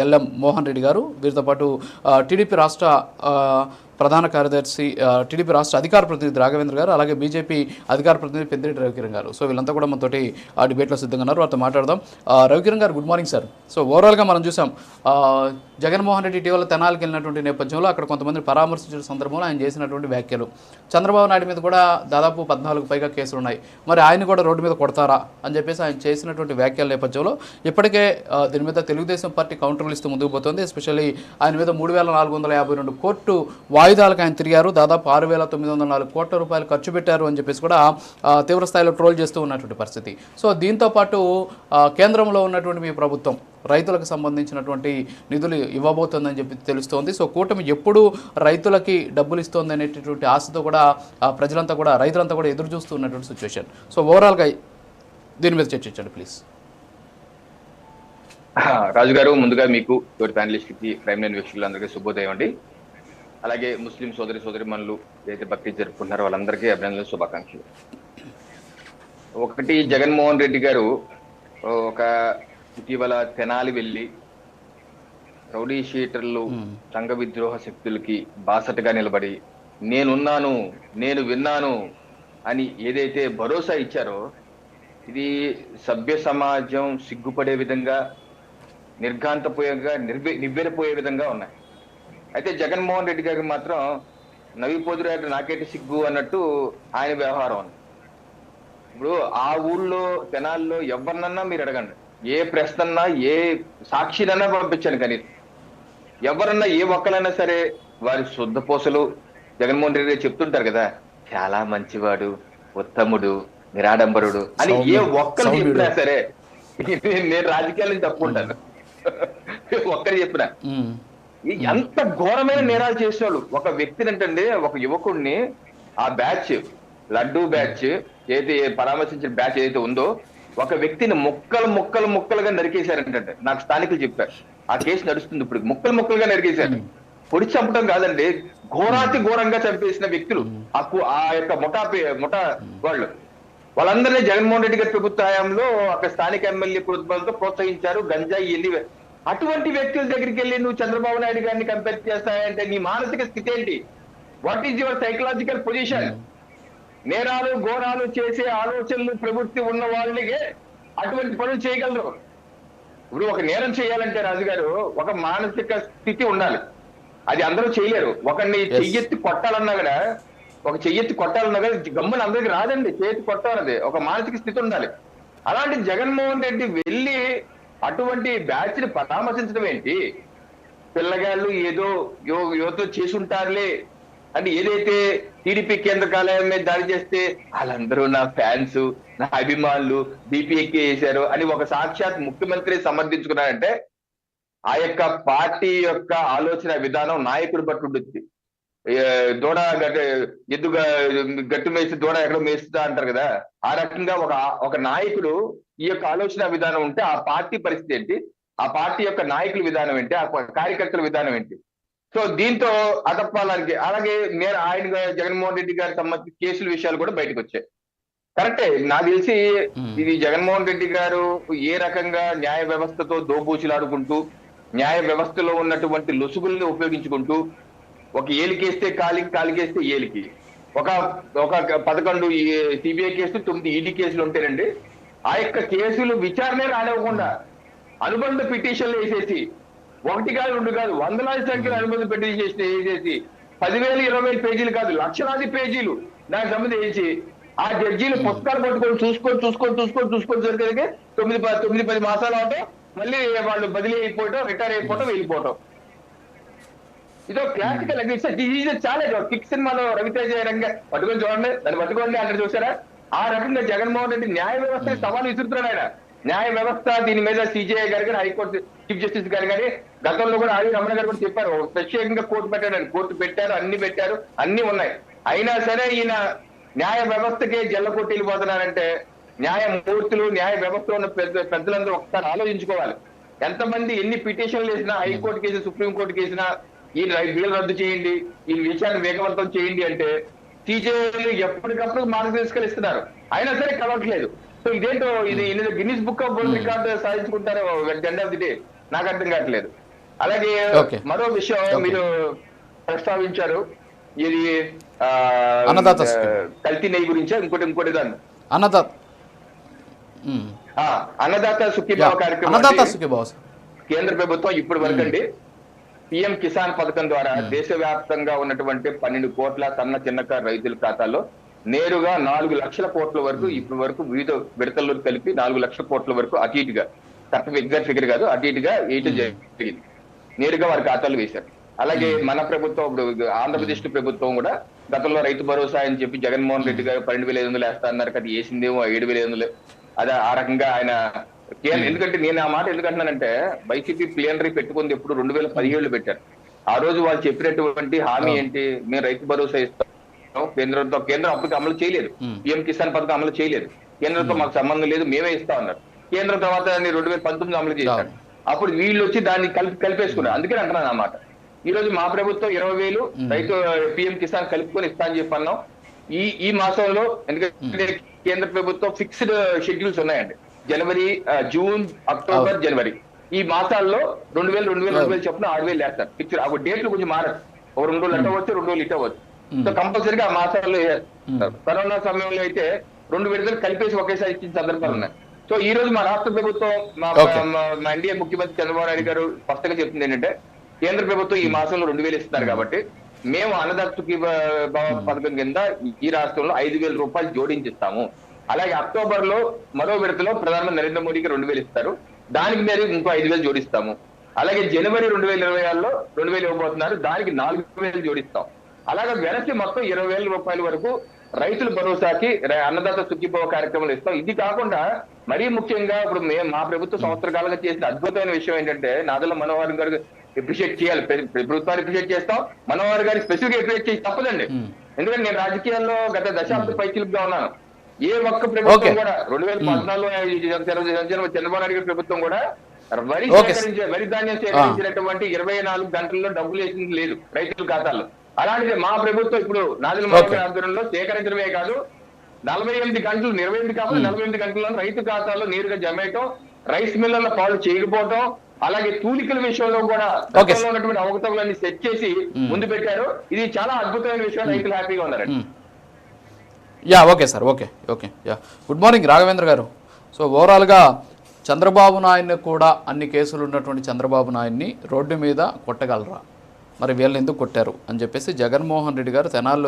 LM Mohan Reddy గారు, వీరితో పాటు టీడీపీ రాష్ట్ర ప్రధాన కార్యదర్శి, టీడీపీ రాష్ట్ర అధికార ప్రతినిధి రాఘవేంద్ర గారు, అలాగే బీజేపీ అధికార ప్రతినిధి పెద్దిరెడ్డి రవికిరణ్ గారు. సో వీళ్ళంతా కూడా మనతోటి ఆ డిబేట్లో సిద్ధంగా ఉన్నారు. వారితో మాట్లాడదాం. రవికిరణ్ గారు, గుడ్ మార్నింగ్ సార్. సో ఓవరాల్గా మనం చూసాం జగన్మోహన్ రెడ్డి ఇటీవల తెనాలికి వెళ్ళినటువంటి నేపథ్యంలో అక్కడ కొంతమంది పరామర్శించిన సందర్భంలో ఆయన చేసినటువంటి వ్యాఖ్యలు, చంద్రబాబు నాయుడు మీద కూడా దాదాపు 14 పైగా కేసులు ఉన్నాయి, మరి ఆయన కూడా రోడ్డు మీద కొడతారా అని చెప్పేసి ఆయన చేసినటువంటి వ్యాఖ్యల నేపథ్యంలో ఇప్పటికే దీని మీద తెలుగుదేశం పార్టీ కౌంటర్లు ఇస్తూ ముందుకు పోతుంది. ఎస్పెషల్లీ ఆయన మీద 3,452 కోర్టు వాయిదాలకు ఆయన తిరిగారు, దాదాపు 6,904 కోట్ల రూపాయలు ఖర్చు పెట్టారు అని చెప్పేసి కూడా తీవ్ర స్థాయిలో ట్రోల్ చేస్తూ ఉన్నటువంటి పరిస్థితి. సో దీంతోపాటు కేంద్రంలో ఉన్నటువంటి మీ ప్రభుత్వం రైతులకు సంబంధించినటువంటి నిధులు ఇవ్వబోతోందని చెప్పి తెలుస్తోంది. సో కూటమి ఎప్పుడు రైతులకి డబ్బులు ఇస్తోంది అనేటటువంటి ఆశతో కూడా ప్రజలంతా కూడా, రైతులంతా కూడా ఎదురు చూస్తూ ఉన్నటువంటి సిచ్యువేషన్. సో ఓవరాల్గా దీని మీద చర్చించండి ప్లీజ్. రాజు గారు, ముందుగా మీకు తోటి ప్యానలిస్ట్కి, ప్రైమ్ లైన్ వీక్షకులందరికీ శుభోదయం అండి. అలాగే ముస్లిం సోదరిమణులు ఏదైతే భక్తి జరుపుకుంటున్నారో వాళ్ళందరికీ అభినందనలు, శుభాకాంక్షలు. ఒకటి, జగన్మోహన్ రెడ్డి గారు ఇటీవల తెనాలి వెళ్ళి రౌడీ షీటర్లు, సంఘ విద్రోహ శక్తులకి బాసటగా నిలబడి నేనున్నాను, నేను విన్నాను అని ఏదైతే భరోసా ఇచ్చారో ఇది సభ్య సమాజం సిగ్గుపడే విధంగా, నిర్ఘాంతపోయేగా, నివ్వెరపోయే విధంగా ఉన్నాయి. అయితే జగన్మోహన్ రెడ్డి గారికి మాత్రం నవ్విపోతురాడు నాకేటి సిగ్గు అన్నట్టు ఆయన వ్యవహారం ఉంది. ఇప్పుడు ఆ ఊళ్ళో తెనాల్లో ఎవరినన్నా మీరు అడగండి, ఏ ప్రశ్నన్నా, ఏ సాక్షినన్నా పంపించాను, కానీ ఎవరన్నా ఏ ఒక్కలైనా సరే వారి శుద్ధ పూసలు జగన్మోహన్ రెడ్డి చెప్తుంటారు కదా, చాలా మంచివాడు, ఉత్తముడు, నిరాడంబరుడు అని ఏ ఒక్కరు చెప్పినా సరే, నేను రాజకీయాల నుంచి తప్పుకుంటాను, ఒక్కరు చెప్పినా ఎంత ఘోరమైన నేరాలు చేసేవాళ్ళు. ఒక వ్యక్తిని అంటే, ఒక యువకుడిని ఆ బ్యాచ్, లడ్డూ బ్యాచ్ ఏదైతే పరామర్శించిన బ్యాచ్ ఏదైతే ఉందో, ఒక వ్యక్తిని ముక్కలుగా నరికేశారంటే నాకు స్థానికులు చెప్పారు. ఆ కేసు నడుస్తుంది ఇప్పుడు. ముక్కలుగా నరికేశారు. పొడి చంపడం కాదండి, ఘోరాతి ఘోరంగా చంపేసిన వ్యక్తులు ఆ యొక్క ముఠా వాళ్ళందరినీ జగన్మోహన్ రెడ్డి గారి ప్రభుత్వ హయాంలో అక్కడ స్థానిక ఎమ్మెల్యే ప్రభుత్వంతో ప్రోత్సహించారు. గంజాయి వెళ్ళి అటువంటి వ్యక్తుల దగ్గరికి వెళ్ళి నువ్వు చంద్రబాబు నాయుడు గారిని కంపేర్ చేస్తాయంటే నీ మానసిక స్థితి ఏంటి? What is your psychological position? నేరాలు ఘోరాలు చేసే ఆలోచనలు ప్రవృత్తి ఉన్న వాళ్ళకి అటువంటి పనులు చేయగలరు. ఇప్పుడు ఒక నేరం చేయాలంటే రాజుగారు ఒక మానసిక స్థితి ఉండాలి, అది అందరూ చేయలేరు. ఒకరిని చెయ్యెత్తి కొట్టాలన్నా కూడా, గమ్మున అందరికి రాదండి, చేతి కొట్టాలన్నది ఒక మానసిక స్థితి ఉండాలి. అలాంటి జగన్మోహన్ రెడ్డి వెళ్ళి అటువంటి బ్యాచ్ ని పరామర్శించడం ఏంటి? పిల్లగాళ్ళు ఏదో యువతో చేసుంటారులే అని ఏదైతే టీడీపీ కేంద్ర కార్యాలయం మీద దాడి చేస్తే వాళ్ళందరూ నా ఫ్యాన్స్, నా అభిమానులు, బీపీఎక్కి వేశారు అని ఒక సాక్షాత్ ముఖ్యమంత్రి సమర్థించుకున్నారంటే ఆ యొక్క పార్టీ యొక్క ఆలోచన విధానం నాయకుడు బట్టి ఉంటుంది. దూడ ఎద్దుగా గట్టు మేసి దూడ ఎక్కడ మేస్తుందా అంటారు కదా, ఆ రకంగా ఒక నాయకుడు ఈ యొక్క ఆలోచన విధానం ఉంటే ఆ పార్టీ పరిస్థితి ఏంటి, ఆ పార్టీ యొక్క నాయకుల విధానం ఏంటి, ఆ కార్యకర్తల విధానం ఏంటి? సో దీంతో అతప్పాలకి అలాగే ఆయన జగన్మోహన్ రెడ్డి గారికి సంబంధించిన కేసుల విషయాలు కూడా బయటకు వచ్చాయి. కరెక్టే, నాకు తెలిసి ఇది జగన్మోహన్ రెడ్డి గారు ఏ రకంగా న్యాయ వ్యవస్థతో దోబూచులాడుకుంటూ, న్యాయ వ్యవస్థలో ఉన్నటువంటి లొసుగుల్ని ఉపయోగించుకుంటూ, ఒక ఏలికేస్తే కాలికేస్తే ఏలికి, ఒక 11 సిబిఐ కేసులు, 9 ఈడీ కేసులు ఉంటేనండి ఆ యొక్క కేసులు విచారణే రానివ్వకుండా అనుబంధ పిటిషన్లు వేసేసి 1 కాదు 2 కాదు వందలాది సంఖ్యలో అనుబంధ పిటిషన్ వేసేసి 10,000 20,000 పేజీలు కాదు లక్షలాది పేజీలు దానికి సంబంధించి ఆ జడ్జీలు పుస్తకాలు పట్టుకొని చూసుకొని సరిగ్గా 9-10 మాసాలు అవటం, మళ్ళీ వాళ్ళు బదిలీ అయిపోవటం, రిటైర్ అయిపోవటం, వెళ్ళిపోవటం. ఇదో క్లాసికల్ ఎగ్జిస్టెన్స్ ఛాలెంజ్. కిక్ సినిమాలో రవితేజ రంగా పట్టుకొని చూడండి, దాన్ని పట్టుకోండి అక్కడ చూసారా? ఆ రకంగా జగన్మోహన్ రెడ్డి న్యాయ వ్యవస్థ సవాలు విసురుతున్నాడు. ఆయన న్యాయ వ్యవస్థ దీని మీద సిజేఐ గారు కానీ, హైకోర్టు చీఫ్ జస్టిస్ గారు కానీ, గతంలో కూడా ఆది రమణ గారు కూడా చెప్పారు, ప్రత్యేకంగా కోర్టు పెట్టారు, కోర్టు పెట్టారు, అన్ని ఉన్నాయి. అయినా సరే ఈయన న్యాయ వ్యవస్థకే జల్ల కొట్టి వెళ్ళిపోతున్నారంటే న్యాయమూర్తులు, న్యాయ వ్యవస్థలో ఉన్న పెద్దలందరూ ఒకసారి ఆలోచించుకోవాలి. ఎంతమంది ఎన్ని పిటిషన్లు వేసినా, హైకోర్టు కేసు, సుప్రీంకోర్టు కేసినా ఈ బిల్లు రద్దు చేయండి, ఈ విషయాన్ని వేగవంతం చేయండి అంటే సిజేఐలు ఎప్పటికప్పుడు మార్గదర్శకాలు అయినా సరే కలవట్లేదు. సో ఇదేంటో, ఇది Guinness book of world record సాధించుకుంటారో ఎండ్ ఆఫ్ ది డే నాకు అర్థం కావట్లేదు. అలాగే ఓకే. మరో విషయం మీరు ప్రస్తావించారు, ఇది అన్నదాత స్కీమ్. కల్తీ నెయ్యి గురించా ఇంకోటి దాన్ని అన్నదాత అన్నదాత సుఖీభావ కార్యక్రమం అన్నదాత సుఖీభావ కేంద్ర ప్రభుత్వం ఇప్పటి వరకు అండి పిఎం కిసాన్ పథకం ద్వారా దేశవ్యాప్తంగా ఉన్నటువంటి 12 కోట్ల సన్న చిన్నకారు రైతుల ఖాతాలో నేరుగా 4 లక్షల కోట్ల వరకు ఇప్పటి వరకు వివిధ విడతల్లో కలిపి 4 లక్షల కోట్ల వరకు అటు ఇటుగా కరెక్ట్ ఎగ్జాక్ట్ ఫిగర్ కాదు, అటు ఇటుగా వేయటం జరిగింది. నేరుగా వారి ఖాతాలు వేశారు. అలాగే మన ప్రభుత్వం ఇప్పుడు ఆంధ్రప్రదేశ్ ప్రభుత్వం కూడా గతంలో రైతు భరోసా అని చెప్పి జగన్మోహన్ రెడ్డి గారు 12,500 వేస్తా అన్నారు, అది వేసిందేమో 7,500. అదే ఆ రకంగా ఆయన ఎందుకంటే నేను ఆ మాట ఎందుకంటున్నానంటే వైసీపీ ప్లేనరీ పెట్టుకుంది ఎప్పుడు 2017 పెట్టారు. ఆ రోజు వాళ్ళు చెప్పినటువంటి హామీ ఏంటి, మేము రైతు భరోసా ఇస్తాం కేంద్రం అప్పటికి అమలు చేయలేదు, పిఎం కిసాన్ పథకం అమలు చేయలేదు, కేంద్రంతో మాకు సంబంధం లేదు, మేమే ఇస్తా ఉన్నారు. కేంద్రం తర్వాత 2019 అమలు చేశారు. అప్పుడు వీళ్ళు వచ్చి దాన్ని కలిపేసుకున్నారు. అందుకని అంటున్నాను అన్నమాట. ఈ రోజు మా ప్రభుత్వం 20,000 రైతు పిఎం కిసాన్ కలుపుకొని ఇస్తా అని చెప్పి అన్నాం. ఈ మాసంలో ఎందుకంటే కేంద్ర ప్రభుత్వం ఫిక్స్డ్ షెడ్యూల్స్ ఉన్నాయండి, జనవరి, జూన్, అక్టోబర్, జనవరి ఈ మాసాల్లో 2,000 చొప్పున 6,000 వేస్తారు. ఫిక్స్డ్ ఆ డేట్లు కొంచెం మారదు, ఒక 2 రోజులు అట్టవచ్చు, 2 రోజులు ఇట్టవచ్చు. సో కంపల్సరీగా ఆ మాసాల్లో కరోనా సమయంలో అయితే 2 విడతలు కలిపేసి ఒకేసారి ఇచ్చిన సందర్భాలు ఉన్నాయి. సో ఈ రోజు మా రాష్ట్ర ప్రభుత్వం మా ఎన్డీఏ ముఖ్యమంత్రి చంద్రబాబు నాయుడు గారు స్పష్టంగా చెప్తుంది ఏంటంటే కేంద్ర ప్రభుత్వం ఈ మాసంలో 2,000 ఇస్తున్నారు కాబట్టి మేము అన్నదాత సుఖీభావ పథకం కింద ఈ రాష్ట్రంలో 5,000 రూపాయలు జోడించిస్తాము. అలాగే అక్టోబర్ లో మరో విడతలో ప్రధానమంత్రి నరేంద్ర మోడీకి 2,000 ఇస్తారు, దానికి మీరు ఇంకో 5,000 జోడిస్తాము. అలాగే జనవరి 2026లో 2,000 ఇవ్వబోతున్నారు, దానికి 4,000 జోడిస్తాం. అలాగే వెనక్కి మొత్తం 20,000 రూపాయల వరకు రైతుల భరోసాకి అన్నదాత సుఖీభావ కార్యక్రమాలు ఇస్తాం. ఇది కాకుండా మరీ ముఖ్యంగా ఇప్పుడు మా ప్రభుత్వ సంవత్సర కాలంగా చేసిన అద్భుతమైన విషయం ఏంటంటే నాదెళ్ల మనోహర్ గారు అప్రిషియేట్ చేయాలి, ప్రభుత్వాన్ని అప్రిషియేట్ చేస్తాం, మనోహర్ గారిని స్పెసిఫిక్ అప్రిషియేట్ చేసి తప్పదండి. ఎందుకంటే నేను రాజకీయాల్లో గత దశాబ్ద పైచిలుపుగా ఉన్నాను. ఏ ఒక్క ప్రభుత్వం కూడా 2014 చంద్రబాబు నాయుడు గారి ప్రభుత్వం కూడా వరి ధాన్యం సేకరించినటువంటి 24 గంటల్లో డబ్బులు వేసింది లేదు రైతుల ఖాతాల్లో. అలాంటిది మా ప్రభుత్వం ఇప్పుడు నాదెళ్ల మనోహర్ ఆధ్వర్యంలో సేకరించడమే కాదు 48 గంటలు 28 కాకుండా 48 గంటల్లో రైతు ఖాతాల్లో నేరుగా జమేయటం, రైస్ మిల్లర్ల పాలు చేయకపోవటం, అలాగే తూలికల విషయంలో కూడా గతంలో ఉన్నటువంటి అవకతవలన్నీ సెట్ చేసి ముందు పెట్టారు. ఇది చాలా అద్భుతమైన విషయం, రైతులు హ్యాపీగా ఉన్నారండి. Okay sir, okay. Good morning Raghavendra గారు. సో ఓవరాల్గా చంద్రబాబు నాయుడిని కూడా అన్ని కేసులు ఉన్నటువంటి చంద్రబాబు నాయుడిని రోడ్డు మీద కొట్టగలరా, మరి వీళ్ళని ఎందుకు కొట్టారు అని చెప్పేసి జగన్మోహన్ రెడ్డి గారు తెనాల్లో